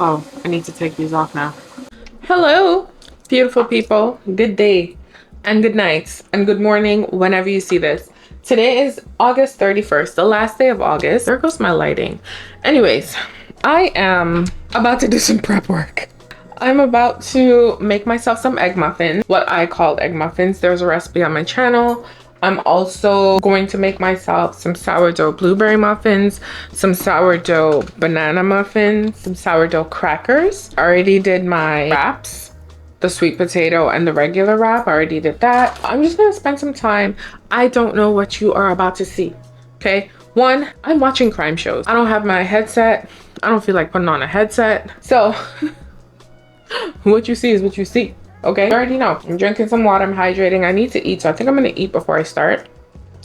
Oh, I need to take these off now. Hello, beautiful people. Good day and good nights and good morning whenever you see this. Today is August 31st, the last day of August. There goes my lighting. Anyways, I am about to do some prep work. I'm about to make myself some egg muffins, what I call egg muffins. There's a recipe on my channel. I'm also going to make myself some sourdough blueberry muffins, some sourdough banana muffins, some sourdough crackers. I already did my wraps, the sweet potato and the regular wrap. I already did that. I'm just gonna spend some time. I don't know what you are about to see, okay? One, I'm watching crime shows. I don't have my headset. I don't feel like putting on a headset. So what you see is what you see. Okay, you already know. I'm drinking some water, I'm hydrating. I need to eat, so I think I'm gonna eat before I start.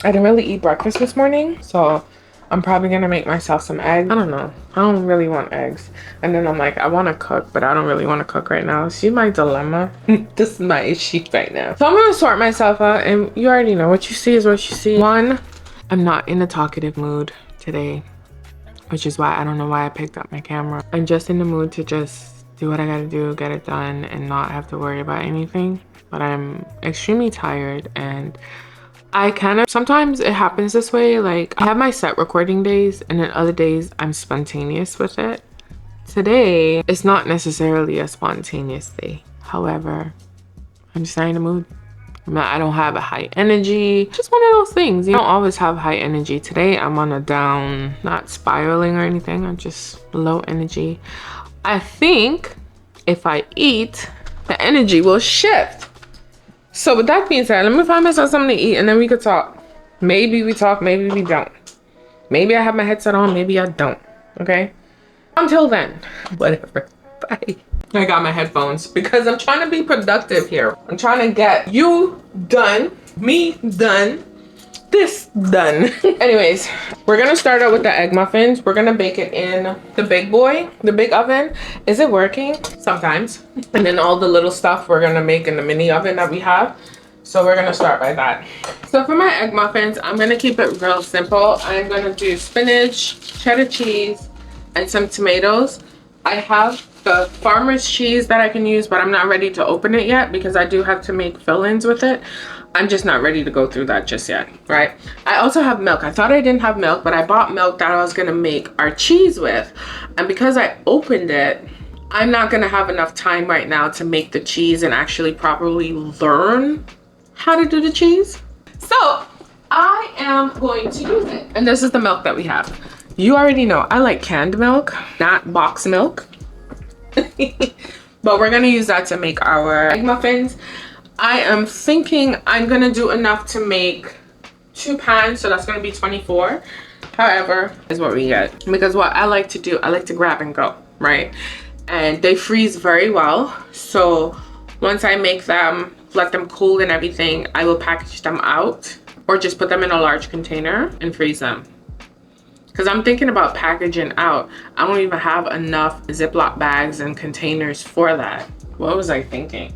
I didn't really eat breakfast this morning, so I'm probably gonna make myself some eggs. I don't know, I don't really want eggs. And then I'm like, I wanna cook, but I don't really wanna cook right now. See my dilemma? This is my issue right now. So I'm gonna sort myself out, and you already know, what you see is what you see. One, I'm not in a talkative mood today, which is why I don't know why I picked up my camera. I'm just in the mood to just do what I gotta do, get it done, and not have to worry about anything. But I'm extremely tired, and I kind of, sometimes it happens this way. Like, I have my set recording days, and then other days I'm spontaneous with it. Today, it's not necessarily a spontaneous day. However, I'm just not in the mood. I don't have a high energy. Just one of those things. You don't always have high energy. Today, I'm on a down, not spiraling or anything. I'm just low energy. I think if I eat, the energy will shift. So with that being said, let me find myself something to eat and then we could talk. Maybe we talk, maybe we don't. Maybe I have my headset on, maybe I don't. Okay? Until then, whatever. Bye. I got my headphones because I'm trying to be productive here. I'm trying to get you done, me done, this done. Anyways, we're gonna start out with the egg muffins. We're gonna bake it in the big boy, the big oven. Is it working? Sometimes. And then all the little stuff we're gonna make in the mini oven that we have. So we're gonna start by that. So for my egg muffins, I'm gonna keep it real simple. I'm gonna do spinach, cheddar cheese, and some tomatoes. I have the farmer's cheese that I can use, but I'm not ready to open it yet because I do have to make fill-ins with it. I'm just not ready to go through that just yet, right? I also have milk. I thought I didn't have milk, but I bought milk that I was gonna make our cheese with. And because I opened it, I'm not gonna have enough time right now to make the cheese and actually properly learn how to do the cheese. So I am going to use it. And this is the milk that we have. You already know, I like canned milk, not box milk. But we're gonna use that to make our egg muffins. I am thinking I'm gonna do enough to make 2 pans, so that's gonna be 24. However, is what we get. Because what I like to do, I like to grab and go, right? And they freeze very well. So once I make them, let them cool and everything, I will package them out or just put them in a large container and freeze them. Because I'm thinking about packaging out. I don't even have enough Ziploc bags and containers for that. What was I thinking?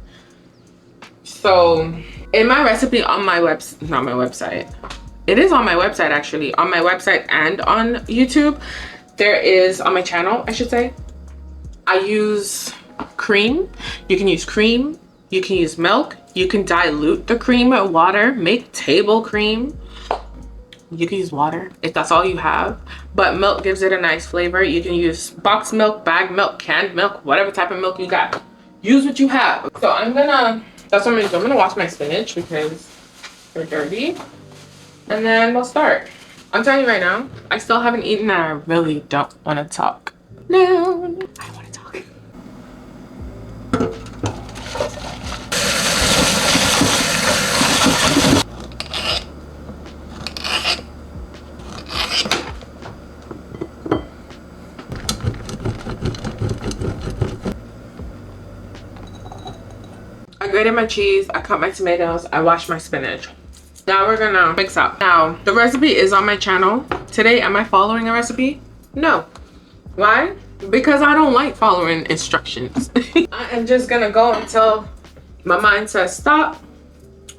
So in my recipe on my website, not my website, it is on my website actually, on my website and on YouTube, there is, on my channel I should say, I use cream. You can use cream, you can use milk, you can dilute the cream with water, make table cream. You can use water if that's all you have, but milk gives it a nice flavor. You can use box milk, bag milk, canned milk, whatever type of milk you got. Use what you have. So I'm gonna, that's what I'm gonna do. I'm gonna wash my spinach because they're dirty. And then we'll start. I'm telling you right now, I still haven't eaten and I really don't want to talk. No, I want to talk. I grated my cheese, I cut my tomatoes, I washed my spinach. Now we're gonna mix up. Now, the recipe is on my channel. Today, am I following a recipe? No. Why? Because I don't like following instructions. I am just gonna go until my mind says stop.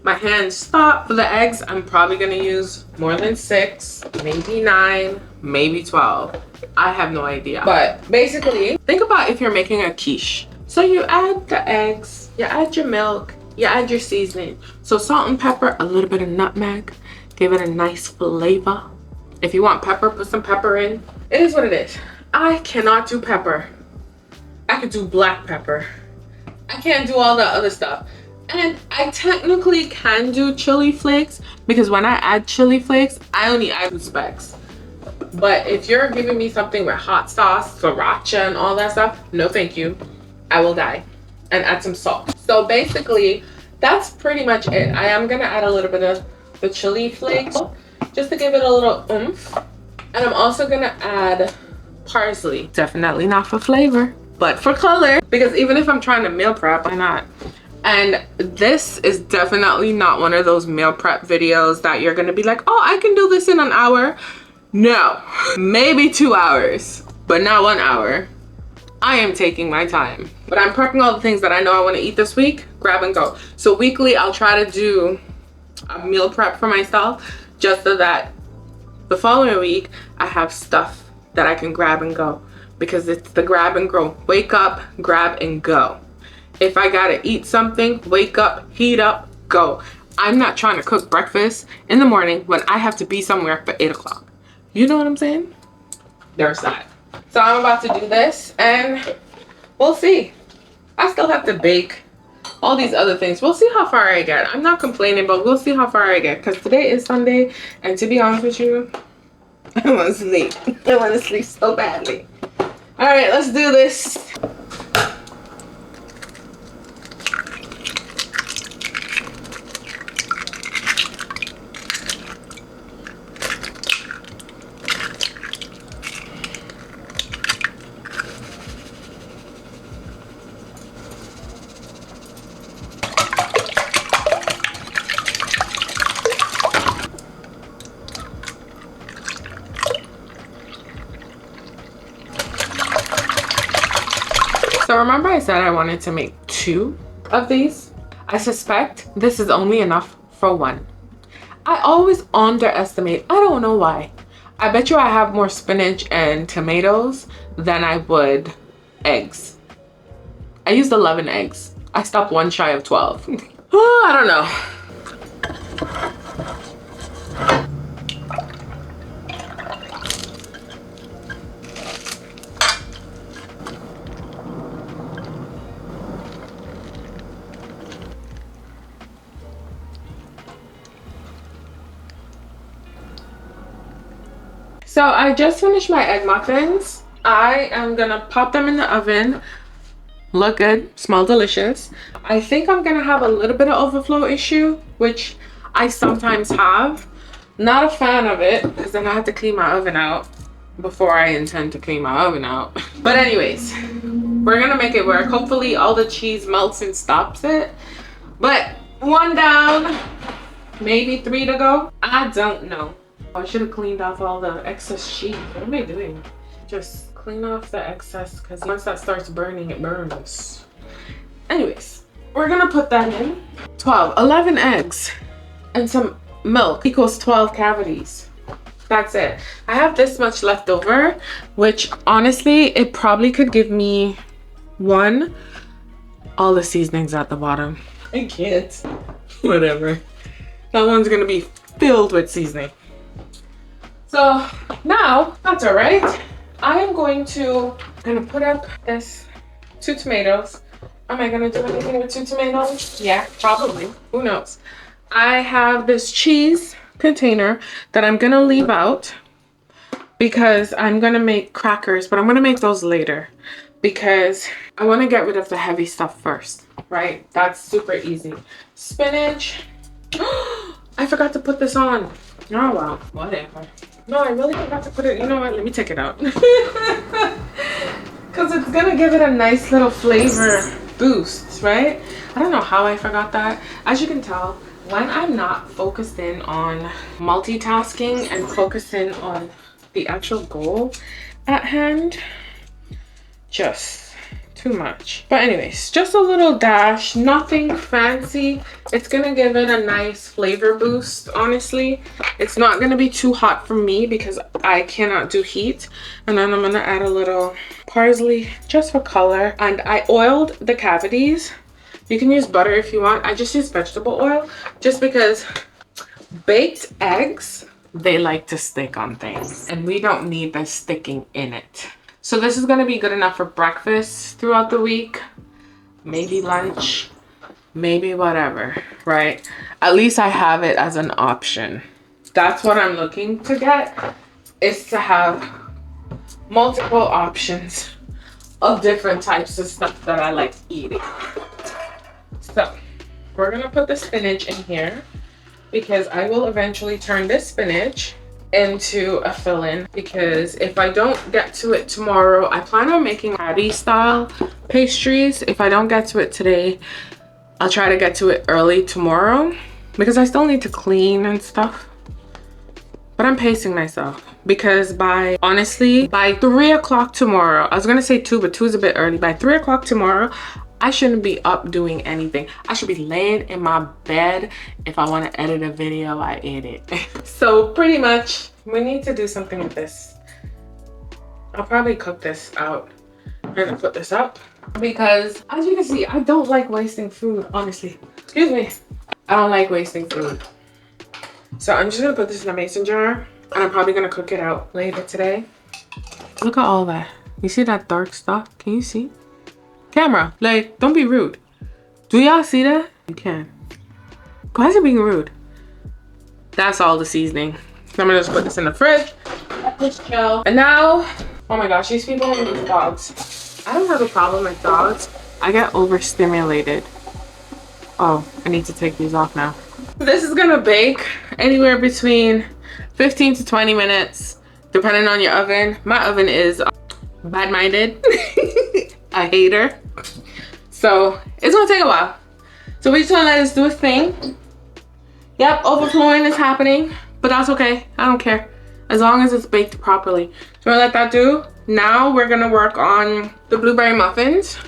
My hands stop. For the eggs, I'm probably gonna use more than 6, maybe 9, maybe 12. I have no idea. But basically, think about if you're making a quiche. So you add the eggs, you add your milk, you add your seasoning. So salt and pepper, a little bit of nutmeg, give it a nice flavor. If you want pepper, put some pepper in. It is what it is. I cannot do pepper. I could do black pepper. I can't do all the other stuff. And I technically can do chili flakes because when I add chili flakes, I only add 2 specks. But if you're giving me something with hot sauce, sriracha, and all that stuff, no thank you. I will die. And add some salt. So basically, that's pretty much it. I am gonna add a little bit of the chili flakes just to give it a little oomph. And I'm also gonna add parsley. Definitely not for flavor, but for color. Because even if I'm trying to meal prep, why not? And this is definitely not one of those meal prep videos that you're gonna be like, oh, I can do this in an hour. No, maybe 2 hours, but not 1 hour. I am taking my time. But I'm prepping all the things that I know I wanna eat this week, grab and go. So weekly, I'll try to do a meal prep for myself just so that the following week, I have stuff that I can grab and go. Because it's the grab and go. Wake up, grab and go. If I gotta eat something, wake up, heat up, go. I'm not trying to cook breakfast in the morning when I have to be somewhere for 8 o'clock. You know what I'm saying? There's that. So I'm about to do this and we'll see. I still have to bake all these other things. We'll see how far I get. I'm not complaining, but we'll see how far I get because today is Sunday and to be honest with you, I want to sleep. I want to sleep so badly. All right, let's do this. So remember I said I wanted to make 2 of these? I suspect this is only enough for 1. I always underestimate. I don't know why. I bet you I have more spinach and tomatoes than I would eggs. I used 11 eggs. I stopped 1 shy of 12. Oh, I don't know. So I just finished my egg muffins. I am gonna pop them in the oven. Look good, smell delicious. I think I'm gonna have a little bit of overflow issue, which I sometimes have. Not a fan of it, because then I have to clean my oven out before I intend to clean my oven out. But anyways, we're gonna make it work. Hopefully all the cheese melts and stops it. But 1 down, maybe 3 to go. I don't know. I should have cleaned off all the excess cheese. What am I doing? Just clean off the excess because once that starts burning, it burns. Anyways, we're gonna put that in. 11 eggs and some milk equals 12 cavities. That's it. I have this much left over, which honestly, it probably could give me 1. All the seasonings at the bottom. I can't. Whatever. That one's gonna be filled with seasoning. So now, that's all right. I am gonna put up this 2 tomatoes. Am I gonna do anything with 2 tomatoes? Yeah, probably. Who knows? I have this cheese container that I'm gonna leave out because I'm gonna make crackers, but I'm gonna make those later because I wanna get rid of the heavy stuff first, right? That's super easy. Spinach. I forgot to put this on. Oh, well, whatever. No, I really forgot to put it. You know what? Let me take it out. Because it's going to give it a nice little flavor boost, right? I don't know how I forgot that. As you can tell, when I'm not focused in on multitasking and focusing on the actual goal at hand, just too much. But anyways, just a little dash, nothing fancy. It's gonna give it a nice flavor boost. Honestly, it's not gonna be too hot for me because I cannot do heat. And then I'm gonna add a little parsley just for color. And I oiled the cavities. You can use butter if you want. I just use vegetable oil just because baked eggs, they like to stick on things and we don't need the sticking in it. So this is gonna be good enough for breakfast throughout the week, maybe lunch, maybe whatever, right? At least I have it as an option. That's what I'm looking to get, is to have multiple options of different types of stuff that I like eating. So we're gonna put the spinach in here because I will eventually turn this spinach into a fill-in, because if I don't get to it tomorrow, I plan on making patty style pastries. If I don't get to it today, I'll try to get to it early tomorrow because I still need to clean and stuff. But I'm pacing myself because honestly, by 3 o'clock tomorrow, I was gonna say 2, but 2 is a bit early. By 3 o'clock tomorrow, I shouldn't be up doing anything. I should be laying in my bed. If I want to edit a video, I edit. So pretty much, we need to do something with this. I'll probably cook this out and put this up because, as you can see, I don't like wasting food, honestly. Excuse me. I don't like wasting food. So I'm just gonna put this in a mason jar and I'm probably gonna cook it out later today. Look at all that. You see that dark stuff? Can you see? Camera, like, don't be rude. Do y'all see that? You can. Why is it being rude? That's all the seasoning. So I'm gonna just put this in the fridge. Let this chill. And now, oh my gosh, these people and these dogs. I don't have a problem with dogs. I get overstimulated. Oh, I need to take these off now. This is gonna bake anywhere between 15 to 20 minutes, depending on your oven. My oven is bad-minded. A hater. So it's gonna take a while. So we're just gonna let this do its thing. Yep, overflowing is happening, but that's okay. I don't care. As long as it's baked properly. So we're gonna let that do. Now we're gonna work on the blueberry muffins.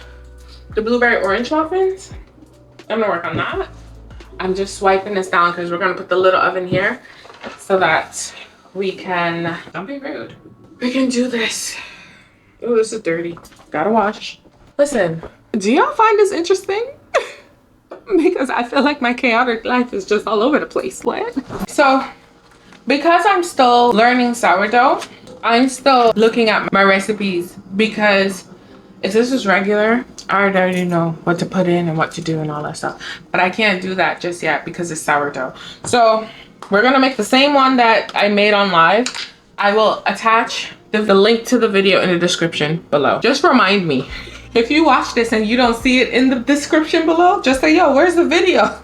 The blueberry orange muffins. I'm gonna work on that. I'm just swiping this down because we're gonna put the little oven here so that we can, don't be rude. We can do this. Oh, this is dirty. Gotta wash. Listen, do y'all find this interesting? Because I feel like my chaotic life is just all over the place. What? So, because I'm still learning sourdough, I'm still looking at my recipes because if this is regular, I already know what to put in and what to do and all that stuff. But I can't do that just yet because it's sourdough. So we're gonna make the same one that I made on live. I will attach the link to the video in the description below. Just remind me. If you watch this and you don't see it in the description below, just say, yo, where's the video?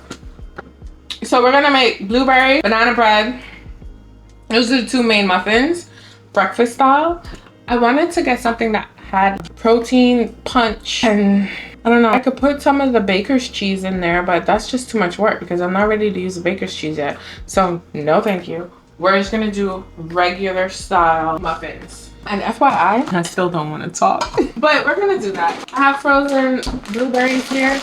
So we're gonna make blueberry, banana bread. Those are the two main muffins, breakfast style. I wanted to get something that had protein punch, and I don't know, I could put some of the baker's cheese in there, but that's just too much work because I'm not ready to use the baker's cheese yet. So no thank you. We're just gonna do regular style muffins. And FYI, I still don't want to talk, but we're gonna do that. I have frozen blueberries here.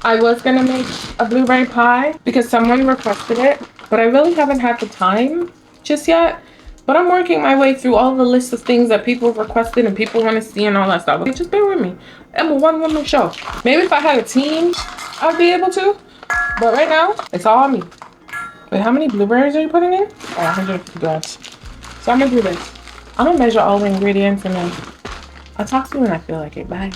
I was gonna make a blueberry pie because someone requested it, but I really haven't had the time just yet. But I'm working my way through all the list of things that people requested and people want to see and all that stuff. Okay, just bear with me. I'm a one-woman show. Maybe if I had a team, I'd be able to. But right now, it's all on me. Wait, how many blueberries are you putting in? Oh, 150 grams. So I'm gonna do this. I'm gonna measure all the ingredients and then I'll talk to you when I feel like it. Bye.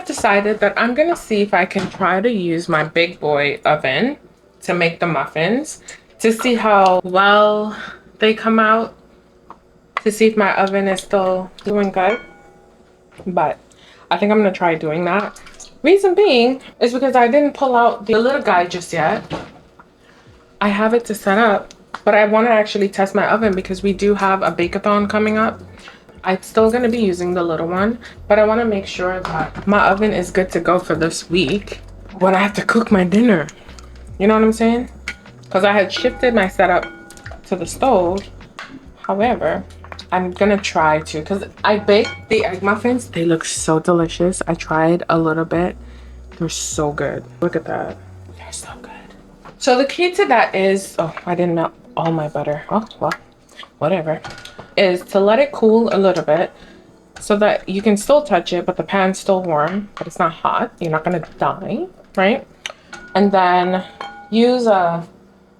have decided that I'm gonna see if I can try to use my big boy oven to make the muffins, to see how well they come out, to see if my oven is still doing good. But I think I'm gonna try doing that. Reason being is because I didn't pull out the little guy just yet. I have it to set up, but I want to actually test my oven because we do have a bake-a-thon coming up. I'm still going to be using the little one, but I want to make sure that my oven is good to go for this week when I have to cook my dinner. You know what I'm saying? Because I had shifted my setup to the stove. However, I'm going to try to, because I baked the egg muffins. They look so delicious. I tried a little bit. They're so good. Look at that. They're so good. So the key to that is, oh, I didn't melt all my butter. Oh, well, whatever. Is to let it cool a little bit so that you can still touch it, but the pan's still warm, but it's not hot. You're not gonna die, right? And then use a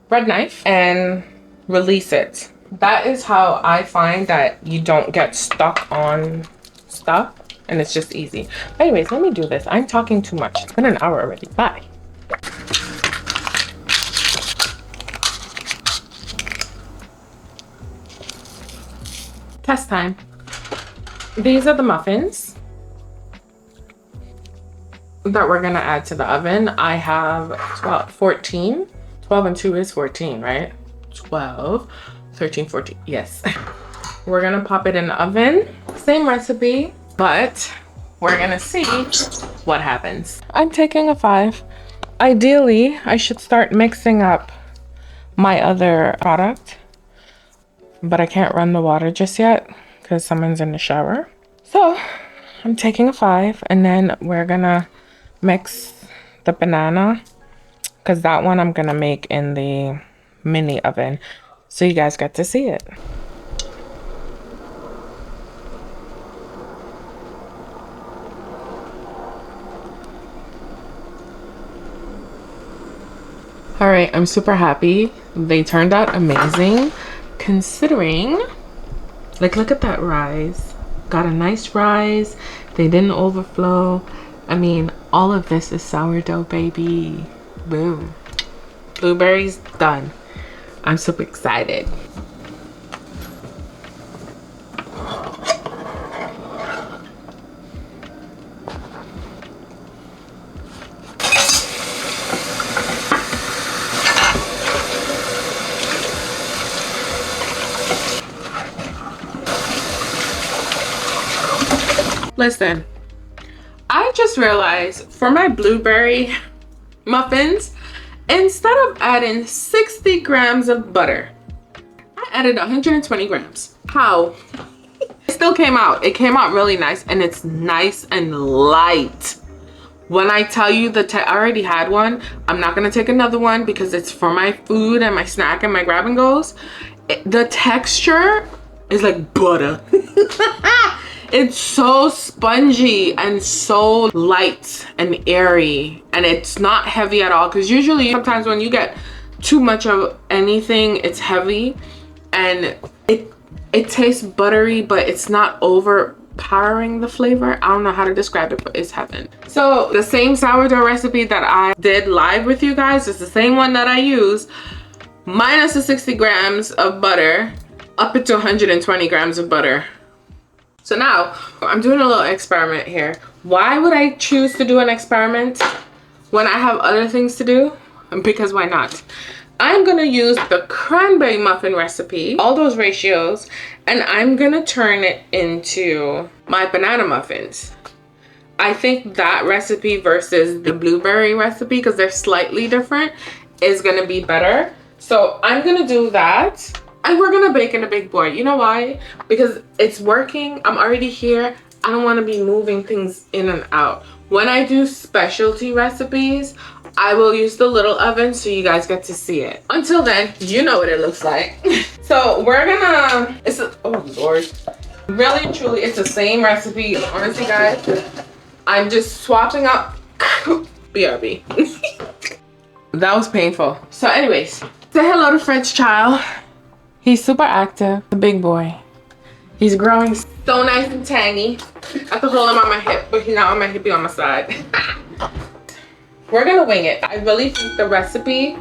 bread knife and release it. That is how I find that you don't get stuck on stuff, and it's just easy. Anyways, let me do this. I'm talking too much. It's been an hour already. Bye. Test time. These are the muffins that we're gonna add to the oven. I have 14. 12 and 2 is 14, right? 12, 13, 14, yes. We're gonna pop it in the oven. Same recipe, but we're gonna see what happens. I'm taking a 5. Ideally, I should start mixing up my other product, but I can't run the water just yet because someone's in the shower. So I'm taking a 5, and then we're gonna mix the banana, because that one I'm gonna make in the mini oven, so you guys get to see it. All right, I'm super happy. They turned out amazing, considering, like, look at that rise. Got a nice rise. They didn't overflow. I mean, all of this is sourdough, baby. Boom. Blueberries done. I'm super excited. Listen, I just realized for my blueberry muffins, instead of adding 60 grams of butter, I added 120 grams. How? It still came out. It came out really nice, and it's nice and light. When I tell you I already had one, I'm not gonna take another one because it's for my food and my snack and my grab and goes. The texture is like butter. It's so spongy and so light and airy, and it's not heavy at all, because usually sometimes when you get too much of anything, it's heavy and it tastes buttery, but it's not overpowering the flavor. I don't know how to describe it, but it's heaven. So the same sourdough recipe that I did live with you guys is the same one that I use, minus the 60 grams of butter, up to 120 grams of butter. So now I'm doing a little experiment here. Why would I choose to do an experiment when I have other things to do? Because why not? I'm gonna use the cranberry muffin recipe, all those ratios, and I'm gonna turn it into my banana muffins. I think that recipe versus the blueberry recipe, because they're slightly different, is gonna be better. So I'm gonna do that. And we're gonna bake in a big boy. You know why? Because it's working. I'm already here. I don't want to be moving things in and out. When I do specialty recipes, I will use the little oven so you guys get to see it. Until then, you know what it looks like. So we're gonna, oh Lord. Really and truly, it's the same recipe. Honestly, guys, I'm just swapping out BRB. That was painful. So anyways, say hello to Fred's child. He's super active, the big boy. He's growing so nice and tangy. I have to hold him on my hip, but he's not on my hip, he's on my side. We're gonna wing it. I really think the recipe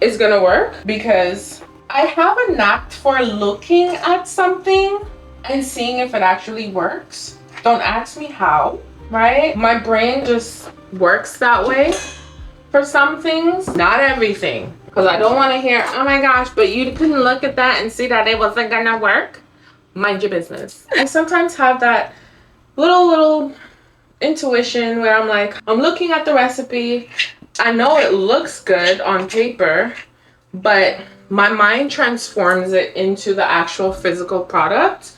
is gonna work because I have a knack for looking at something and seeing if it actually works. Don't ask me how, right? My brain just works that way for some things, not everything. Because I don't want to hear, oh my gosh, but you couldn't look at that and see that it wasn't gonna work. Mind your business. I sometimes have that little intuition where I'm like, I'm looking at the recipe. I know it looks good on paper, but my mind transforms it into the actual physical product.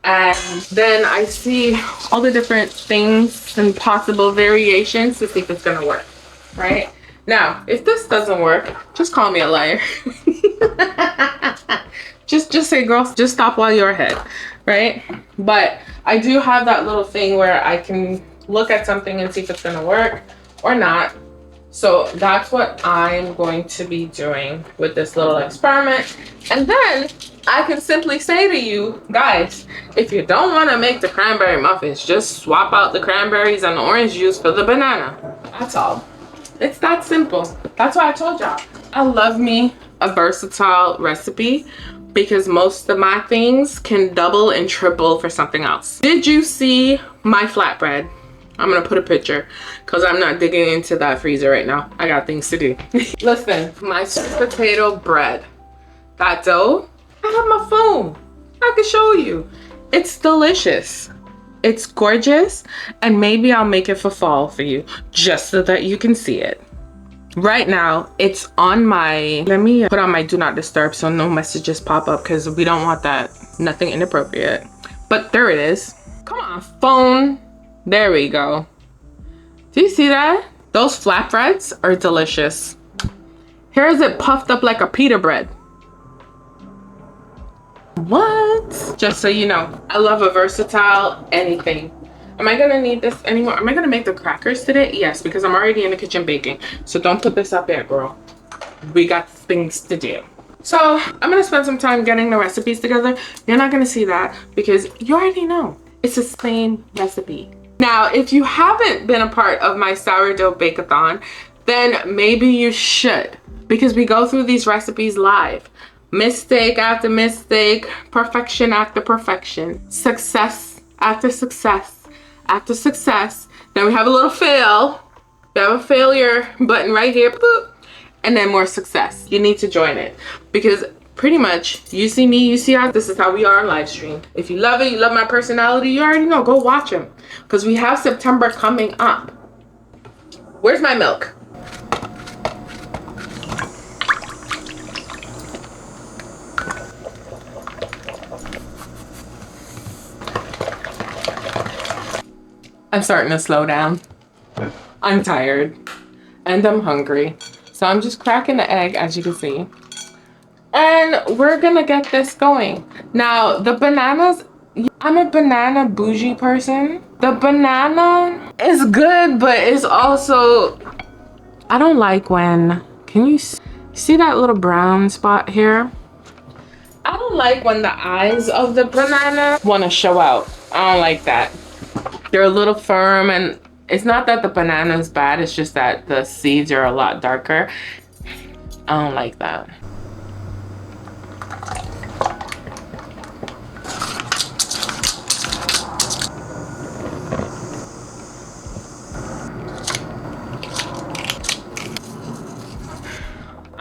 And then I see all the different things and possible variations to see if it's gonna work, right? Now, if this doesn't work, just call me a liar. just say, girl, just stop while you're ahead, right? But I do have that little thing where I can look at something and see if it's gonna work or not. So that's what I'm going to be doing with this little experiment. And then I can simply say to you guys, if you don't want to make the cranberry muffins, just swap out the cranberries and the orange juice for the banana. That's all. It's that simple. That's why I told y'all. I love me a versatile recipe because most of my things can double and triple for something else. Did you see my flatbread? I'm gonna put a picture because I'm not digging into that freezer right now. I got things to do. Listen, my sweet potato bread. That dough, I have my phone. I can show you. It's delicious. It's gorgeous. And maybe I'll make it for fall for you just so that you can see it. Right now, it's on my, let me put on my do not disturb so no messages pop up because we don't want that. Nothing inappropriate. But there it is. Come on, phone. There we go. Do you see that? Those flatbreads are delicious. Here is it puffed up like a pita bread. What? Just so you know, I love a versatile anything. Am I gonna need this anymore? Am I gonna make the crackers today? Yes, because I'm already in the kitchen baking. So don't put this up yet, girl. We got things to do. So I'm gonna spend some time getting the recipes together. You're not gonna see that because you already know. It's the same recipe. Now, if you haven't been a part of my sourdough bake-a-thon, then maybe you should, because we go through these recipes live. Mistake after mistake, perfection after perfection, success after success after success. Then we have a little fail. We have a failure button right here, boop, and then more success. You need to join it because pretty much, you see me, you see us, this is how we are on live stream. If you love it, you love my personality, you already know, go watch them. Because we have September coming up. Where's my milk? I'm starting to slow down. I'm tired and I'm hungry. So I'm just cracking the egg, as you can see. And we're gonna get this going. Now, the bananas, I'm a banana bougie person. The banana is good, but it's also, I don't like when, can you see that little brown spot here? I don't like when the eyes of the banana wanna show out. I don't like that. They're a little firm, and it's not that the banana is bad, it's just that the seeds are a lot darker. I don't like that.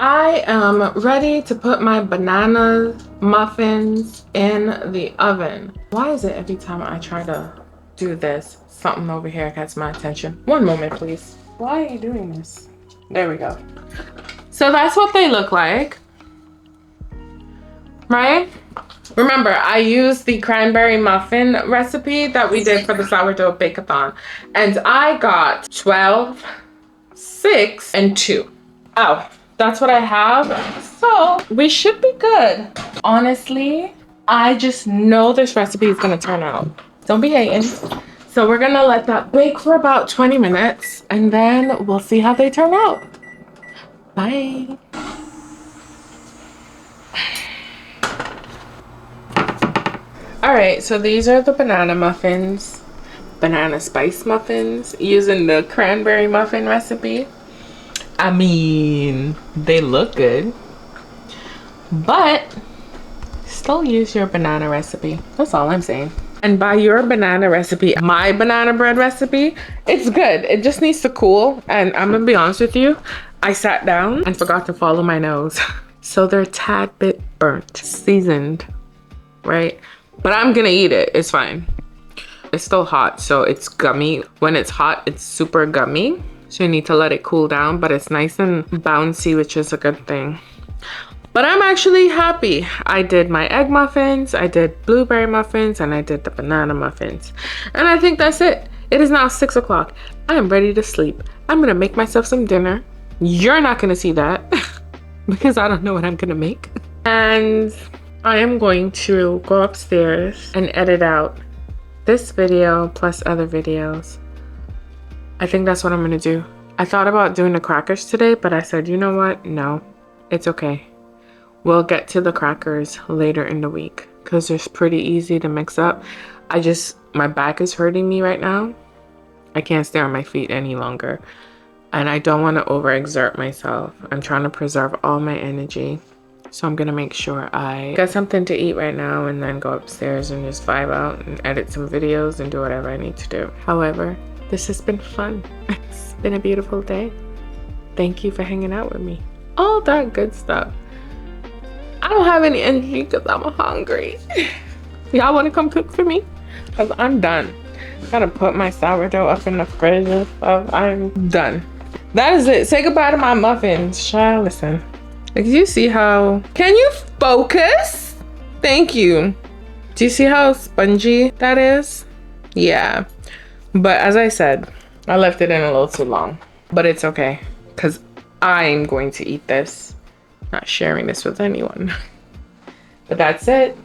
I am ready to put my banana muffins in the oven. Why is it every time I try to do this, something over here gets my attention? One moment, please. Why are you doing this? There we go. So that's what they look like, right? Remember, I used the cranberry muffin recipe that we did for the sourdough bake-a-thon, and I got 12, 6, and 2. Oh. That's what I have, so we should be good. Honestly, I just know this recipe is gonna turn out. Don't be hating. So we're gonna let that bake for about 20 minutes and then we'll see how they turn out. Bye. All right, so these are the banana muffins, banana spice muffins, using the cranberry muffin recipe. I mean, they look good, but still use your banana recipe. That's all I'm saying. And by your banana recipe, my banana bread recipe, it's good. It just needs to cool. And I'm gonna be honest with you, I sat down and forgot to follow my nose. So they're a tad bit burnt, seasoned, right? But I'm gonna eat it, it's fine. It's still hot, so it's gummy. When it's hot, it's super gummy. So you need to let it cool down, but it's nice and bouncy, which is a good thing. But I'm actually happy. I did my egg muffins, I did blueberry muffins, and I did the banana muffins. And I think that's it. It is now 6 o'clock. I am ready to sleep. I'm gonna make myself some dinner. You're not gonna see that because I don't know what I'm gonna make. And I am going to go upstairs and edit out this video plus other videos. I think that's what I'm gonna do. I thought about doing the crackers today, but I said, you know what? No, it's okay. We'll get to the crackers later in the week because they're pretty easy to mix up. My back is hurting me right now. I can't stay on my feet any longer. And I don't want to overexert myself. I'm trying to preserve all my energy. So I'm gonna make sure I get something to eat right now and then go upstairs and just vibe out and edit some videos and do whatever I need to do. However, this has been fun. It's been a beautiful day. Thank you for hanging out with me. All that good stuff. I don't have any energy because I'm hungry. Y'all want to come cook for me? Because I'm done. Gotta put my sourdough up in the fridge and stuff. I'm done. That is it. Say goodbye to my muffins. Child, listen. Like, do you see how... Can you focus? Thank you. Do you see how spongy that is? Yeah. But as I said, I left it in a little too long. But it's okay. Because I'm going to eat this. Not sharing this with anyone. But that's it.